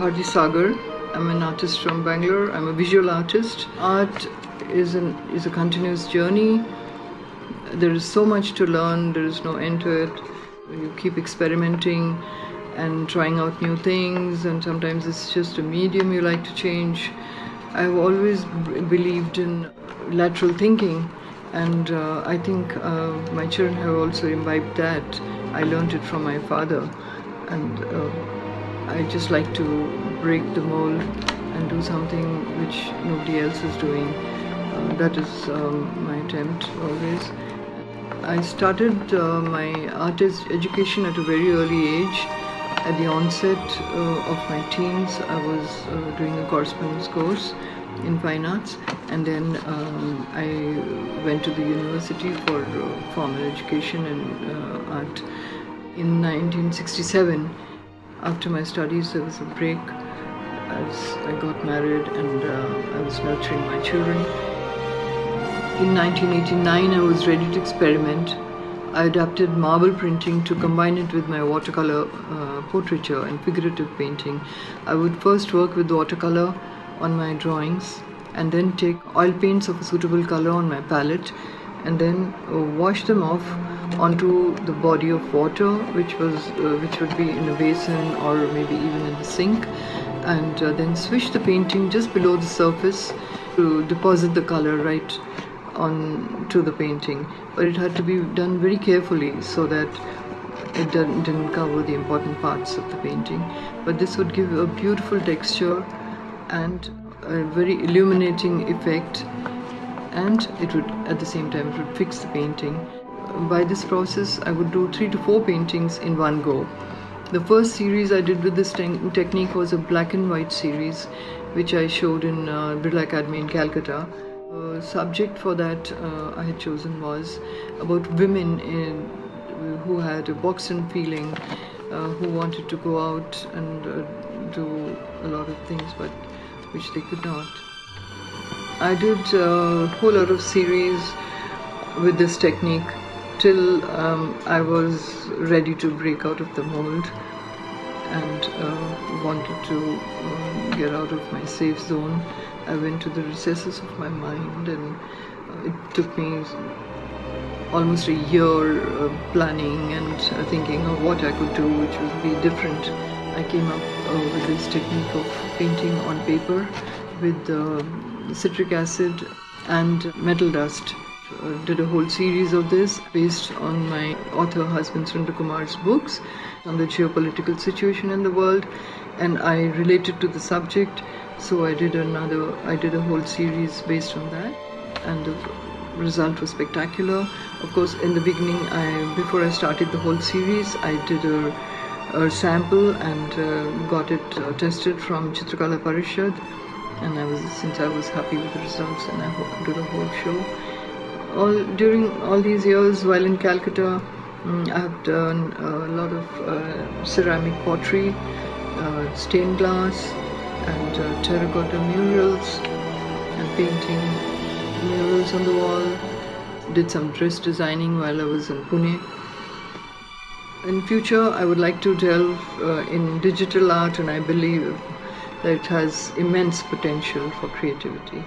Bharati Sagar. I'm an artist from Bangalore. I'm a visual artist. Art is a continuous journey. There is so much to learn. There is no end to it. You keep experimenting and trying out new things, and sometimes it's just a medium you like to change. I've always believed in lateral thinking, and I think my children have also imbibed that. I learned it from my father, and I just like to break the mold and do something which nobody else is doing. That is my attempt always. I started my artist education at a very early age. At the onset of my teens, I was doing a correspondence course in fine arts, and then I went to the university for formal education in art. In 1967, after my studies, there was a break as I got married, and I was nurturing my children. In 1989, I was ready to experiment. I adapted marble printing to combine it with my watercolor portraiture and figurative painting. I would first work with watercolor on my drawings, and then take oil paints of a suitable color on my palette, and then wash them off onto the body of water, which would be in a basin or maybe even in the sink, and then swish the painting just below the surface to deposit the color right onto the painting. But it had to be done very carefully so that it didn't cover the important parts of the painting. But this would give a beautiful texture and a very illuminating effect, and it would, at the same time, it would fix the painting. By this process, I would do 3 to 4 paintings in one go. The first series I did with this technique was a black and white series, which I showed in Birla Academy in Calcutta. The subject for that I had chosen was about women who had a boxed-in feeling, who wanted to go out and do a lot of things, but which they could not. I did a whole lot of series with this technique till I was ready to break out of the mold and wanted to get out of my safe zone. I went to the recesses of my mind, and it took me almost a year planning and thinking of what I could do which would be different. I came up with this technique of painting on paper with citric acid and metal dust. Did a whole series of this based on my author husband Sundar Kumar's books on the geopolitical situation in the world, and I related to the subject, so I did a whole series based on that, and the result was spectacular. Of course, in the beginning, before I started the whole series, I did a sample and got it tested from Chitrakala Parishad, and since I was happy with the results, and I did a whole show. During all these years while in Calcutta, I have done a lot of ceramic pottery, stained glass, and terracotta murals, and painting murals on the wall. Did some dress designing while I was in Pune. In future, I would like to delve in digital art, and I believe that it has immense potential for creativity.